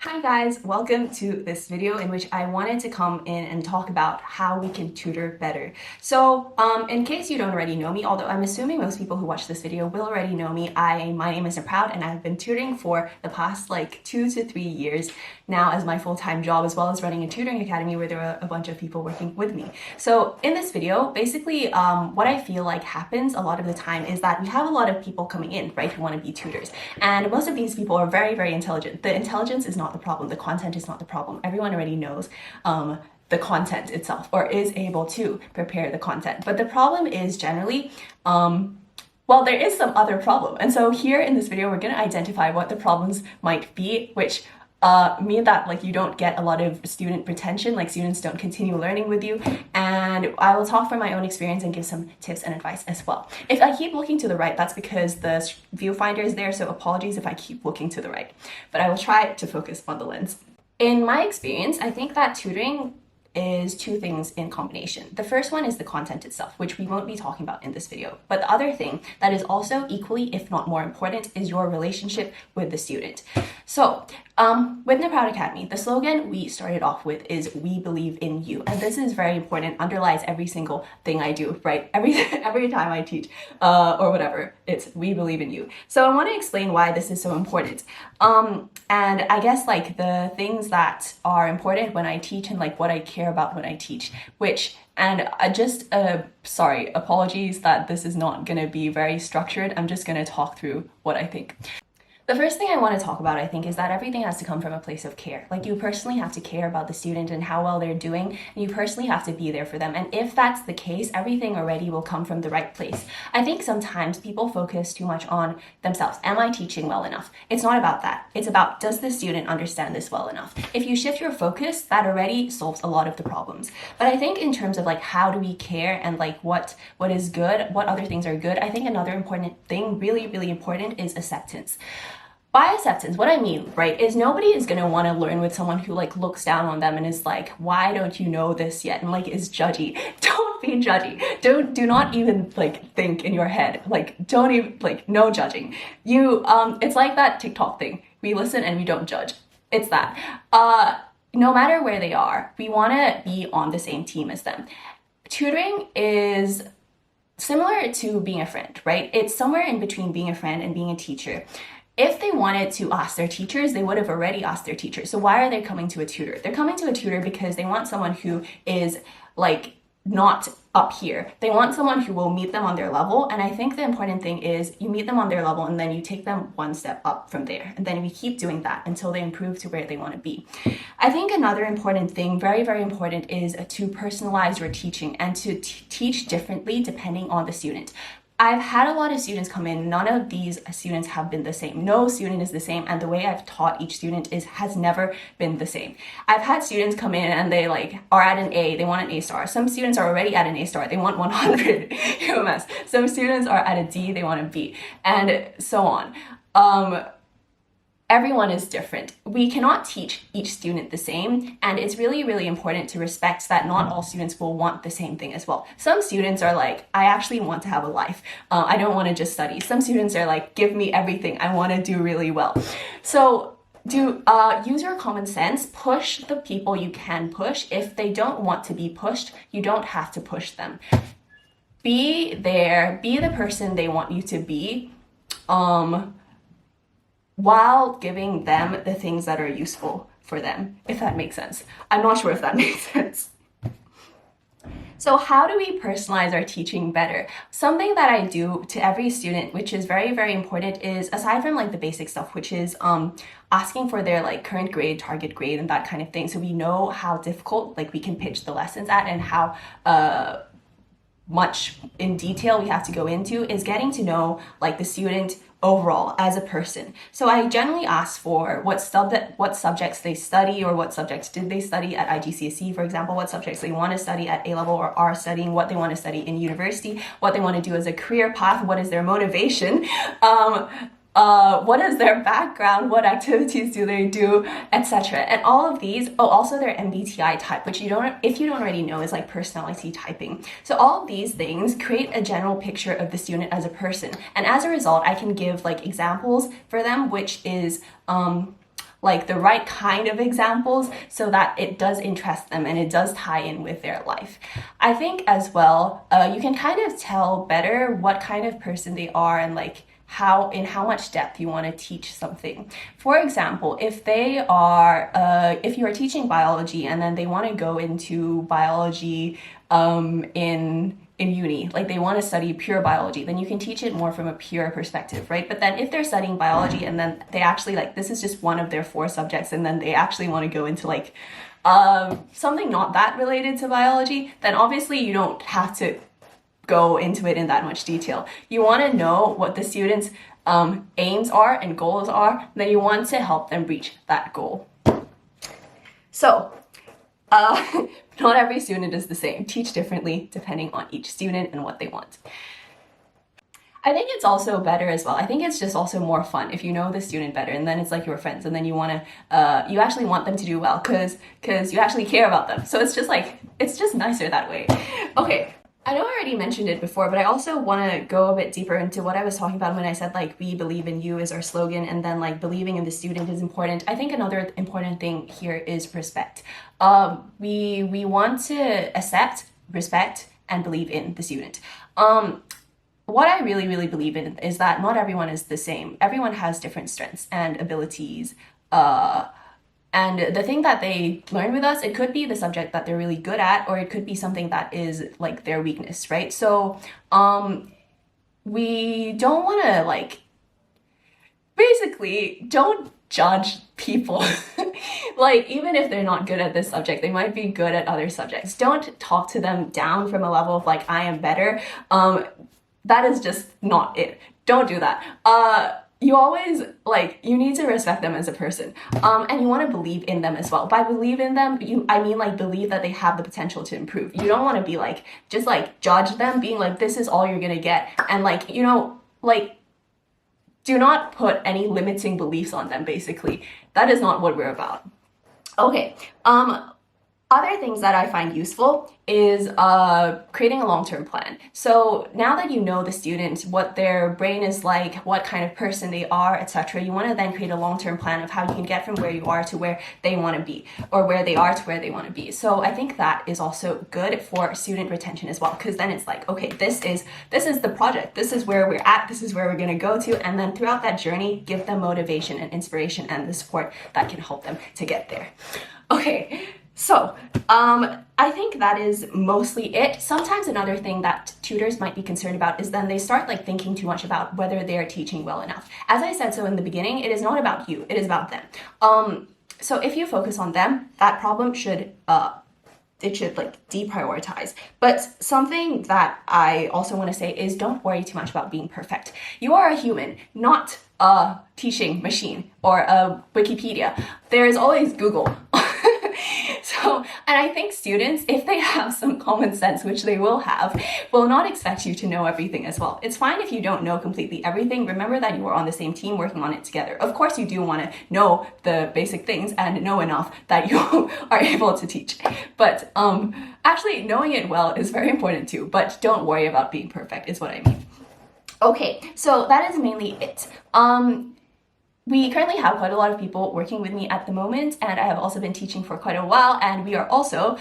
Hi guys, welcome to this video in which I wanted to come in and talk about how we can tutor better. So in case you don't already know me, although I'm assuming most people who watch this video will already know me, my name is Naproud and I've been tutoring for the past like 2 to 3 years now as my full-time job, as well as running a tutoring academy where there are a bunch of people working with me. So in this video, basically what I feel like happens a lot of the time is that we have a lot of people coming in, right, who want to be tutors. And most of these people are very, very intelligent. The intelligence is not the problem. The content is not the problem. Everyone already knows the content itself or is able to prepare the content. But the problem is generally, well, there is some other problem. And so here in this video, we're going to identify what the problems might be, which mean that like you don't get a lot of student retention, like students don't continue learning with you. And I will talk from my own experience and give some tips and advice as well. If I keep looking to the right, that's because the viewfinder is there, so apologies if I keep looking to the right, but I will try to focus on the lens. In my experience, I think that tutoring is two things in combination. The first one is the content itself, which we won't be talking about in this video. But the other thing that is also equally, if not more important, is your relationship with the student. So with Naproud Academy, the slogan we started off with is "We believe in you." And this is very important, underlies every single thing I do, right? Every time I teach or whatever, it's "We believe in you." So I want to explain why this is so important. And I guess like the things that are important when I teach and like what I care about when I teach, and sorry, apologies that this is not going to be very structured. I'm just going to talk through what I think. The first thing I want to talk about, I think, is that everything has to come from a place of care. Like, you personally have to care about the student and how well they're doing, and you personally have to be there for them. And if that's the case, everything already will come from the right place. I think sometimes people focus too much on themselves. Am I teaching well enough? It's not about that. It's about, does the student understand this well enough? If you shift your focus, that already solves a lot of the problems. But I think in terms of like, how do we care and like what is good, what other things are good, I think another important thing, really, really important, is acceptance. By acceptance, what I mean, right, is nobody is going to want to learn with someone who like looks down on them and is like, why don't you know this yet? And like is judgy. Don't be judgy. Do not even like think in your head. Like don't even like no judging. It's like that TikTok thing. We listen and we don't judge. It's that. No matter where they are, we want to be on the same team as them. Tutoring is similar to being a friend, right? It's somewhere in between being a friend and being a teacher. If they wanted to ask their teachers, they would have already asked their teachers. So why are they coming to a tutor? They're coming to a tutor because they want someone who is like not up here. They want someone who will meet them on their level. And I think the important thing is you meet them on their level and then you take them one step up from there. And then we keep doing that until they improve to where they want to be. I think another important thing, very, very important, is to personalize your teaching and to teach differently depending on the student. I've had a lot of students come in. None of these students have been the same. No student is the same, and the way I've taught each student has never been the same. I've had students come in and they like are at an A, they want an A star. Some students are already at an A star, they want 100 UMS. Some students are at a D, they want a B, and so on. Everyone is different. We cannot teach each student the same, and it's really, really important to respect that not all students will want the same thing as well. Some students are like, I actually want to have a life. I don't want to just study. Some students are like, give me everything. I want to do really well. So use your common sense, push the people you can push. If they don't want to be pushed, you don't have to push them. Be there, be the person they want you to be, while giving them the things that are useful for them, if that makes sense. I'm not sure if that makes sense. So how do we personalize our teaching better? Something that I do to every student, which is very, very important, is aside from like the basic stuff, which is asking for their like current grade, target grade, and that kind of thing. So we know how difficult like we can pitch the lessons at and how much in detail we have to go into, is getting to know like the student overall as a person. So I generally ask for what subjects they study, or what subjects did they study at IGCSE, for example, what subjects they want to study at A-Level or are studying, what they want to study in university, what they want to do as a career path, what is their motivation, what is their background, what activities do they do, etc. And all of these, also their MBTI type, which if you don't already know, is like personality typing. So all of these things create a general picture of the student as a person. And as a result, I can give like examples for them, which is like the right kind of examples so that it does interest them and it does tie in with their life. I think as well, you can kind of tell better what kind of person they are and like in how much depth you want to teach something. For example, if you are teaching biology and then they want to go into biology in uni, like they want to study pure biology, then you can teach it more from a pure perspective, right? But then if they're studying biology and then they actually like, this is just one of their 4 subjects and then they actually want to go into like something not that related to biology, then obviously you don't have to go into it in that much detail. You want to know what the students' aims are and goals are, then you want to help them reach that goal. So, not every student is the same. Teach differently depending on each student and what they want. I think it's also better as well. I think it's just also more fun if you know the student better and then it's like your friends and then you want to, you actually want them to do well because you actually care about them. So it's just nicer that way. Okay. I know I already mentioned it before, but I also want to go a bit deeper into what I was talking about when I said like we believe in you is our slogan and then like believing in the student is important. I think another important thing here is respect. We want to accept, respect, and believe in the student. What I really believe in is that not everyone is the same. Everyone has different strengths and abilities. And the thing that they learn with us, it could be the subject that they're really good at, or it could be something that is like their weakness, right? So we don't want to like, basically don't judge people. Like even if they're not good at this subject, they might be good at other subjects. Don't talk to them down from a level of like, I am better. That is just not it. Don't do that. You always, like, you need to respect them as a person. And you want to believe in them as well. By believe in them, I mean, like, believe that they have the potential to improve. You don't want to be, like, just, like, judge them, being like, this is all you're gonna get. And, like, you know, like, do not put any limiting beliefs on them, basically. That is not what we're about. Okay, other things that I find useful is creating a long-term plan. So now that you know the student, what their brain is like, what kind of person they are, etc., you want to then create a long-term plan of how you can get from where you are to where they want to be, or where they are to where they want to be. So I think that is also good for student retention as well, because then it's like, okay, this is the project, this is where we're at, this is where we're going to go to, and then throughout that journey, give them motivation and inspiration and the support that can help them to get there. Okay. So, I think that is mostly it. Sometimes another thing that tutors might be concerned about is then they start like thinking too much about whether they are teaching well enough. As I said so in the beginning, it is not about you, it is about them. So if you focus on them, that problem should like deprioritize. But something that I also want to say is don't worry too much about being perfect. You are a human, not a teaching machine or a Wikipedia. There is always Google. So, and I think students, if they have some common sense, which they will have, will not expect you to know everything as well. It's fine if you don't know completely everything. Remember that you are on the same team working on it together. Of course, you do want to know the basic things and know enough that you are able to teach. But actually, knowing it well is very important too. But don't worry about being perfect, is what I mean. Okay, so that is mainly it. We currently have quite a lot of people working with me at the moment, and I have also been teaching for quite a while, and we are also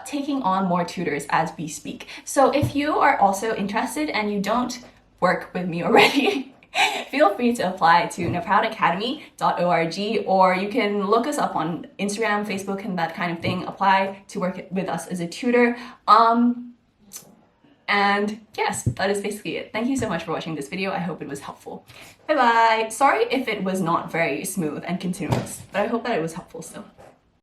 taking on more tutors as we speak. So if you are also interested and you don't work with me already, feel free to apply to naproudacademy.org, or you can look us up on Instagram, Facebook, and that kind of thing. Apply to work with us as a tutor. And yes, that is basically it. Thank you so much for watching this video. I hope it was helpful. Bye bye. Sorry if it was not very smooth and continuous, but I hope that it was helpful still.